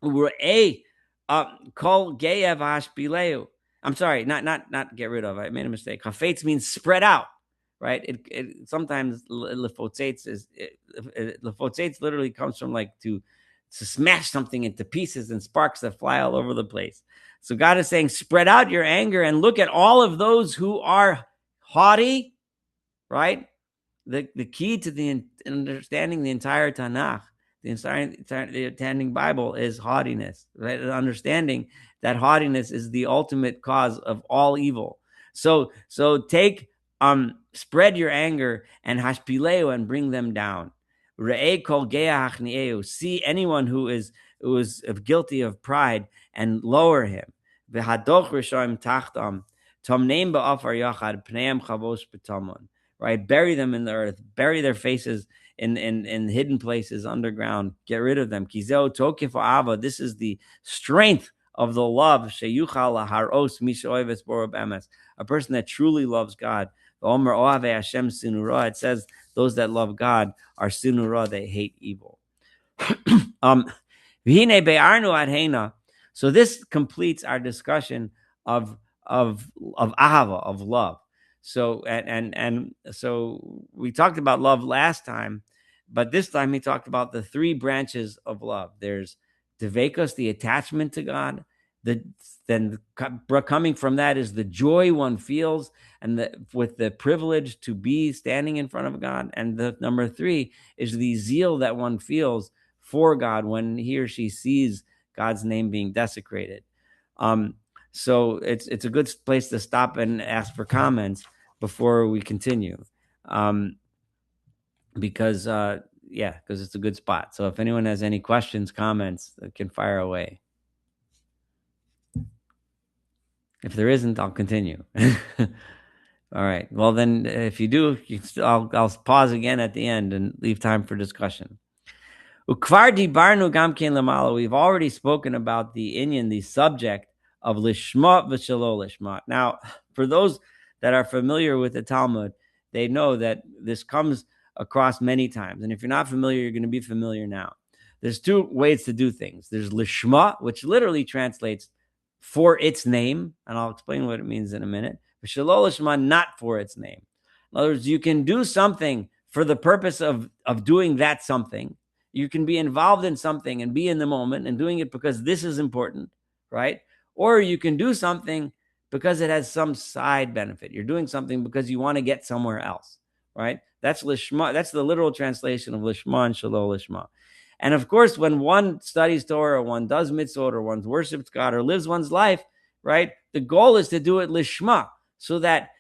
Kol geyev hashpileu. I'm sorry, not get rid of. I made a mistake. Hafetz means spread out, right? It sometimes lefotzetz lefotzetz literally comes from like to smash something into pieces and sparks that fly all over the place. So God is saying, spread out your anger and look at all of those who are haughty, right? The key to the understanding the entire Tanakh, the understanding Bible is haughtiness, right? Understanding that haughtiness is the ultimate cause of all evil. So take spread your anger and hashpileu and bring them down. Re'ei kol geah hachnieu. See anyone who is guilty of pride and lower him. V'hadoch rishoim tachtam tomneim ba'afar yachad pneim chavos b'tamon. Right, bury them in the earth, bury their faces in hidden places underground. Get rid of them. Kizeo tokif ava. This is the strength of the love. Sheyuchal haros mishoeves borab emes. A person that truly loves God. Omer oave Hashem sinura. It says those that love God are sinura. They hate evil. V'hine be'arnu adhena. So this completes our discussion of ahava, of love. So and so we talked about love last time, but this time he talked about the three branches of love. There's devekos, the attachment to God. Then coming from that is the joy one feels, and with the privilege to be standing in front of God. And the number three is the zeal that one feels for God when he or she sees God's name being desecrated. So it's a good place to stop and ask for comments before we continue, because it's a good spot. So if anyone has any questions, comments, they can fire away. If there isn't, I'll continue. All right. Well, then, if you do, I'll pause again at the end and leave time for discussion. We've already spoken about the inyan, the subject of lishma v'shelo lishma. Now, for those that are familiar with the Talmud, they know that this comes across many times. And if you're not familiar, you're going to be familiar now. There's two ways to do things. There's lishma, which literally translates for its name, and I'll explain what it means in a minute. V'shelo lishma, not for its name. In other words, you can do something for the purpose of doing that something. You can be involved in something and be in the moment and doing it because this is important, right? Or you can do something because it has some side benefit. You're doing something because you want to get somewhere else, right? That's lishma. That's the literal translation of lishma and shelo lishma. And of course, when one studies Torah, or one does mitzvot, or one worships God, or lives one's life, right? The goal is to do it lishma, so that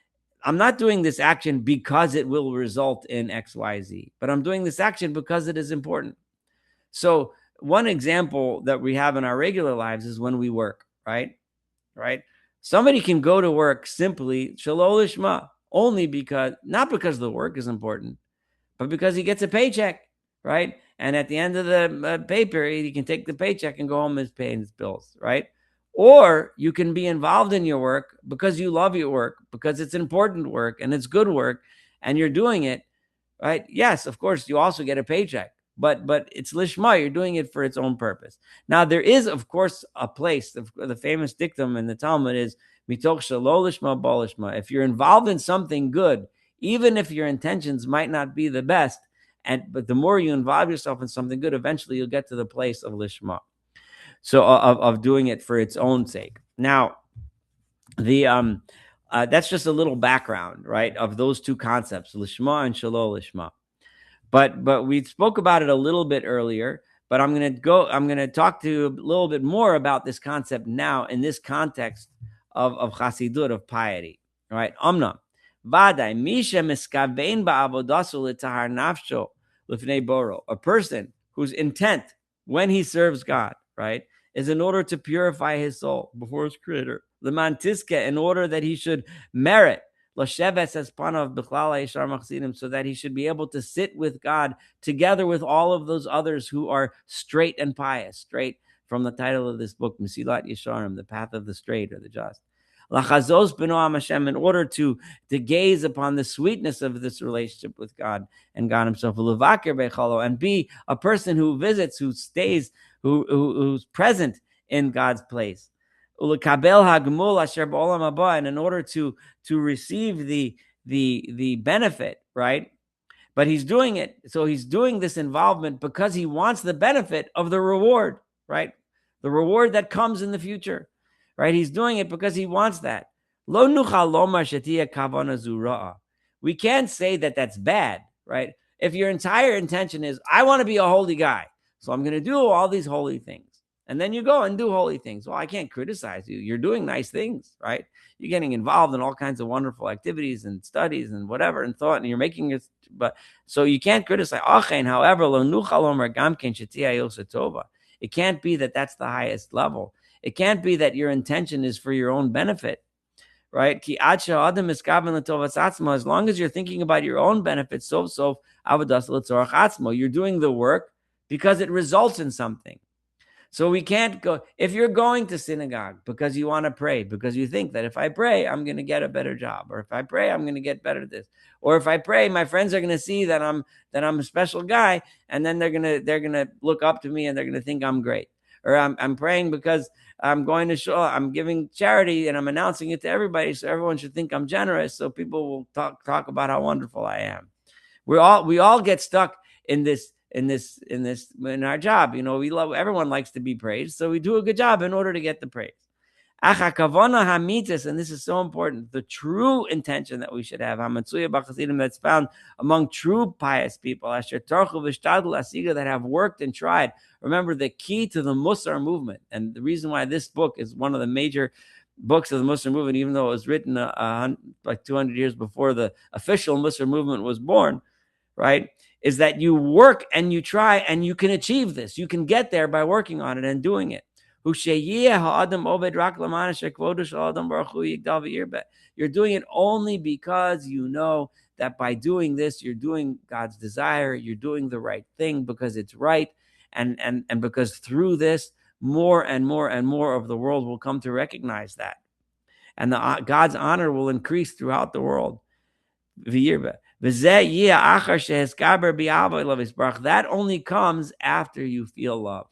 I'm not doing this action because it will result in X, Y, Z, but I'm doing this action because it is important. So one example that we have in our regular lives is when we work, right? Somebody can go to work simply shelo lishma, only because, not because the work is important, but because he gets a paycheck, right? And at the end of the pay period, he can take the paycheck and go home and pay his bills, right? Or you can be involved in your work because you love your work, because it's important work and it's good work, and you're doing it, right? Yes, of course, you also get a paycheck, but it's lishma. You're doing it for its own purpose. Now, there is, of course, a place. The famous dictum in the Talmud is mitoch shelo lishma bo lishma. If you're involved in something good, even if your intentions might not be the best, But the more you involve yourself in something good, eventually you'll get to the place of lishma. So of doing it for its own sake. Now, the that's just a little background, right, of those two concepts, lishma and shelo lishma. But we spoke about it a little bit earlier. But I'm gonna talk to you a little bit more about this concept now in this context of chasidut, of piety, right? Omna vaday misha miskavein ba'avodasu l'tahar nafsho l'fnei boro. A person whose intent when he serves God, right, is in order to purify his soul before his creator. L'mantiske, in order that he should merit Lasheves as panav b'chlal Yeshar machzidim, so that he should be able to sit with God together with all of those others who are straight and pious. Straight from the title of this book, Mesilat Yesharim, the path of the straight or the just. Lachazos b'noam Hashem, in order to gaze upon the sweetness of this relationship with God and God Himself. L'vakir bechalo, and be a person who visits, who stays, who's present in God's place. And in order to receive the benefit, right? But he's doing it. So he's doing this involvement because he wants the benefit of the reward, right? The reward that comes in the future, right? He's doing it because he wants that. We can't say that that's bad, right? If your entire intention is, I want to be a holy guy, so I'm going to do all these holy things. And then you go and do holy things. Well, I can't criticize you. You're doing nice things, right? You're getting involved in all kinds of wonderful activities and studies and whatever and thought, and you're making it. But so you can't criticize. However, it can't be that that's the highest level. It can't be that your intention is for your own benefit, right? As long as you're thinking about your own benefit, you're doing the work because it results in something. So we can't go, if you're going to synagogue because you want to pray, because you think that if I pray, I'm going to get a better job, or if I pray, I'm going to get better at this, or if I pray, my friends are going to see that I'm a special guy, and then they're going to look up to me and they're going to think I'm great. Or I'm praying because I'm going to show, I'm giving charity and I'm announcing it to everybody, so everyone should think I'm generous, so people will talk about how wonderful I am. We all get stuck in our job. Everyone likes to be praised, so we do a good job in order to get the praise. And this is so important, the true intention that we should have, that's found among true pious people, that have worked and tried. Remember, the key to the Musar movement, and the reason why this book is one of the major books of the Musar movement, even though it was written like 200 years before the official Musar movement was born, right, is that you work and you try and you can achieve this. You can get there by working on it and doing it. You're doing it only because you know that by doing this, you're doing God's desire, you're doing the right thing because it's right, and because through this, more and more and more of the world will come to recognize that. And God's honor will increase throughout the world. That only comes after you feel love.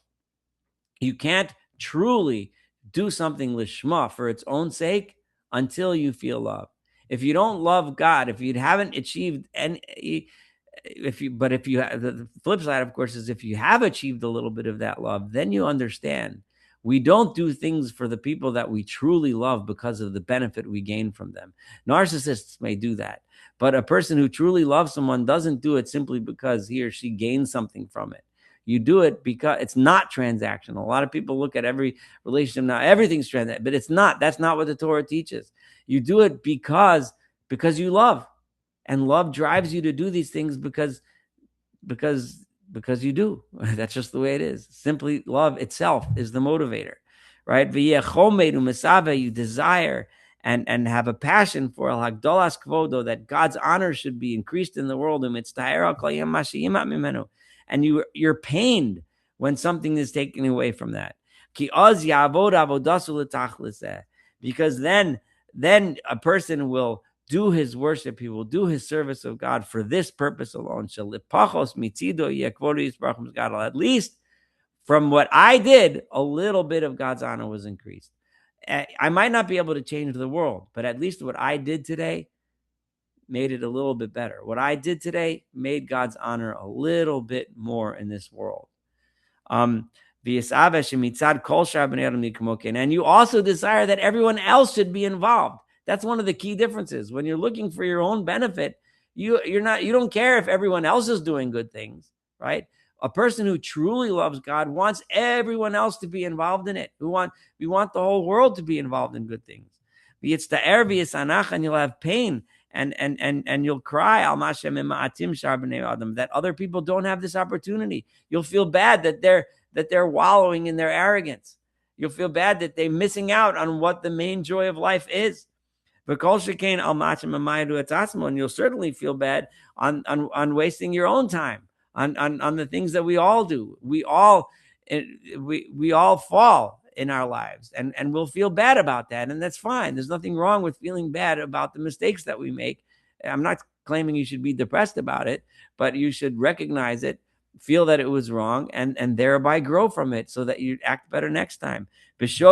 You can't truly do something lishma for its own sake until you feel love. If you don't love God, if you haven't achieved any, the flip side, of course, is if you have achieved a little bit of that love, then you understand we don't do things for the people that we truly love because of the benefit we gain from them. Narcissists may do that, but a person who truly loves someone doesn't do it simply because he or she gains something from it. You do it because it's not transactional. A lot of people look at every relationship now, everything's transactional, but it's not. That's not what the Torah teaches. You do it because you love, and love drives you to do these things because you do. That's just the way it is. Simply love itself is the motivator, right? You desire and have a passion for that God's honor should be increased in the world. And you're pained when something is taken away from that. Because then a person will do his worship, he will do his service of God for this purpose alone. At least from what I did, a little bit of God's honor was increased. I might not be able to change the world, but at least what I did today made it a little bit better. What I did today made God's honor a little bit more in this world. And you also desire that everyone else should be involved. That's one of the key differences. When you're looking for your own benefit, you don't care if everyone else is doing good things, right? A person who truly loves God wants everyone else to be involved in it. We want the whole world to be involved in good things. It's the and you'll have pain and you'll cry that other people don't have this opportunity. You'll feel bad that they're wallowing in their arrogance. You'll feel bad that they're missing out on what the main joy of life is. And you'll certainly feel bad on wasting your own time on the things that we all do. We all fall in our lives, and we'll feel bad about that, and that's fine. There's nothing wrong with feeling bad about the mistakes that we make. I'm not claiming you should be depressed about it, but you should recognize it, feel that it was wrong, and thereby grow from it so that you act better next time. Whether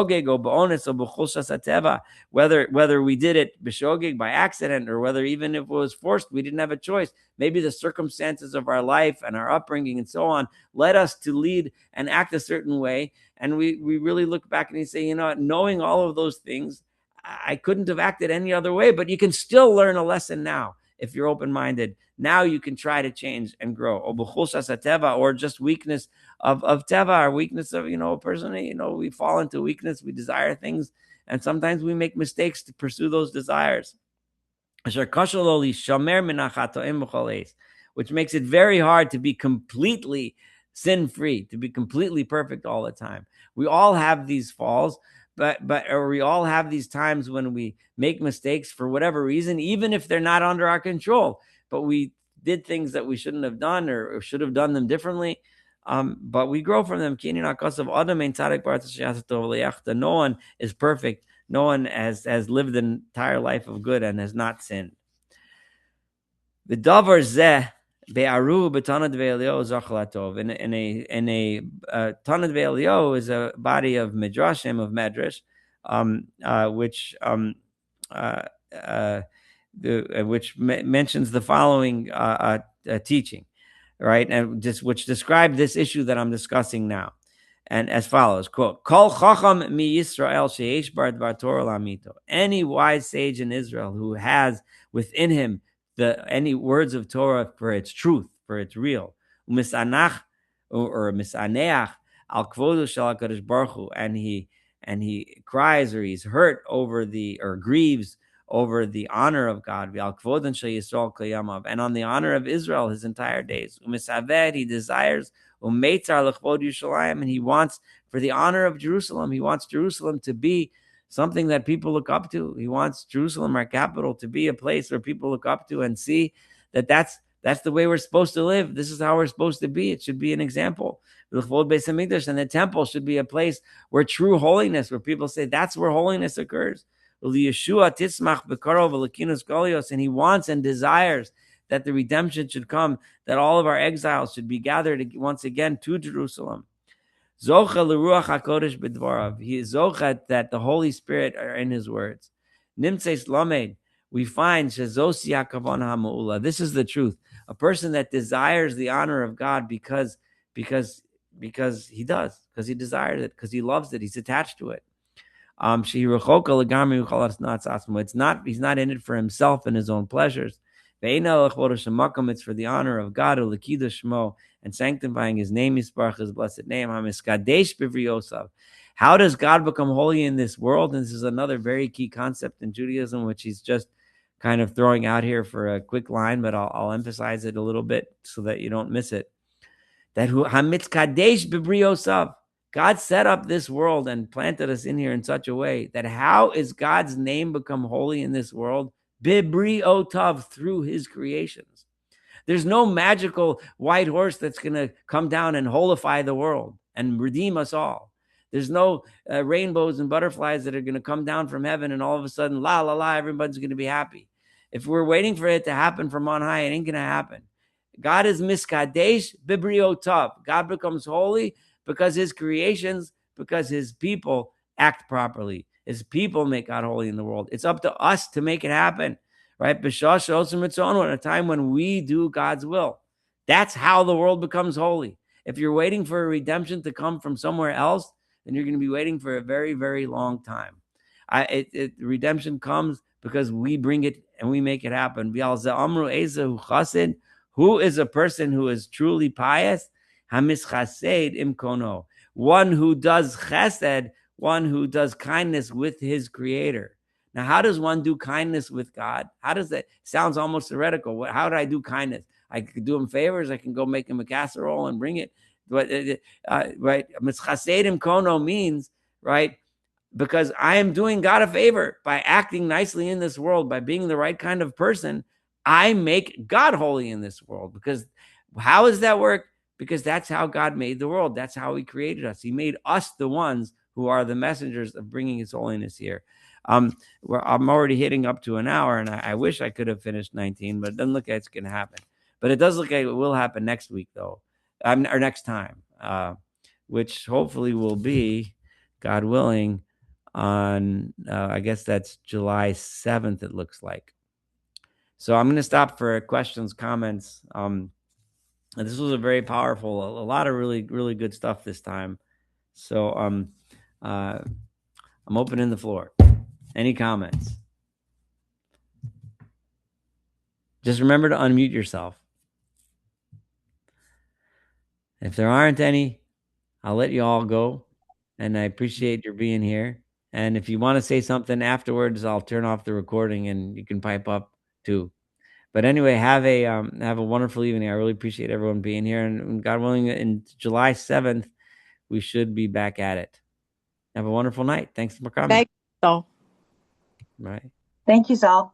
we did it b'shogeg by accident, or whether even if it was forced, we didn't have a choice. Maybe the circumstances of our life and our upbringing and so on led us to lead and act a certain way. And we really look back and you say, knowing all of those things, I couldn't have acted any other way, but you can still learn a lesson now. If you're open-minded, now you can try to change and grow. Or just weakness of teva, or weakness of, a person, we fall into weakness, we desire things, and sometimes we make mistakes to pursue those desires. Which makes it very hard to be completely sin-free, to be completely perfect all the time. We all have these falls, or we all have these times when we make mistakes for whatever reason, even if they're not under our control, but we did things that we shouldn't have done, or should have done them differently. But we grow from them. No one is perfect. No one has lived an entire life of good and has not sinned. The davar zeh be'aru b'tanad ve'elio zachalatov. In a tanad ve'elio is a body of midrashim, of medrash, which mentions the following teaching, right? And which describe this issue that I'm discussing now. And as follows, quote, Kol chacham mi Yisrael sheyesh bar dvar Torah lamito. Any wise sage in Israel who has within him any words of Torah for its truth, for its real, misanach or misaneach al kvodu shel HaKadosh Baruch Hu, and he cries, or he's hurt over or grieves over the honor of God, and on the honor of Israel his entire days. He desires, and he wants for the honor of Jerusalem. He wants Jerusalem to be something that people look up to. He wants Jerusalem, our capital, to be a place where people look up to and see that that's the way we're supposed to live. This is how we're supposed to be. It should be an example. And the temple should be a place where true holiness, where people say that's where holiness occurs. And he wants and desires that the redemption should come, that all of our exiles should be gathered once again to Jerusalem. Zocha l'ruach HaKodesh b'dvarav. He is zocha that the Holy Spirit are in his words. Nimtzeis lamed. We find shezosi hakavana ha'ma'ula. This is the truth. A person that desires the honor of God because he does, because he desires it, because he loves it, he's attached to it. It's not, he's not in it for himself and his own pleasures. It's for the honor of God, and sanctifying his name, his blessed name. How does God become holy in this world? And this is another very key concept in Judaism, which he's just kind of throwing out here for a quick line, but I'll emphasize it a little bit so that you don't miss it. That God set up this world and planted us in here in such a way that how is God's name become holy in this world? Bibriotav, through his creations. There's no magical white horse that's going to come down and holify the world and redeem us all. There's no rainbows and butterflies that are going to come down from heaven and all of a sudden, la, la, la, everybody's going to be happy. If we're waiting for it to happen from on high, it ain't going to happen. God is miskadesh bibriotav. God becomes holy because his creations, because his people act properly. His people make God holy in the world. It's up to us to make it happen, right? At a time when we do God's will. That's how the world becomes holy. If you're waiting for a redemption to come from somewhere else, then you're going to be waiting for a very, very long time. Redemption comes because we bring it and we make it happen. Who is a person who is truly pious? Hamischased imkono. One who does chesed, one who does kindness with his creator. Now, how does one do kindness with God? How does that? Sounds almost heretical. How do I do kindness? I could do him favors. I can go make him a casserole and bring it. But right, mischased imkono means, right, because I am doing God a favor by acting nicely in this world, by being the right kind of person. I make God holy in this world. Because how does that work? Because that's how God made the world. That's how he created us. He made us the ones who are the messengers of bringing his holiness here. I'm already hitting up to an hour, and I wish I could have finished 19, but it doesn't look like it's going to happen. But it does look like it will happen next week, though, or next time, which hopefully will be, God willing, on I guess that's July 7th, it looks like. So I'm going to stop for questions, comments. This was a very powerful, a lot of really, really good stuff this time. So I'm opening the floor. Any comments? Just remember to unmute yourself. If there aren't any, I'll let you all go. And I appreciate your being here. And if you want to say something afterwards, I'll turn off the recording and you can pipe up too. But anyway, have a wonderful evening. I really appreciate everyone being here. And God willing, in July 7th, we should be back at it. Have a wonderful night. Thanks for coming. Thank you. Right. Thank you, Zal.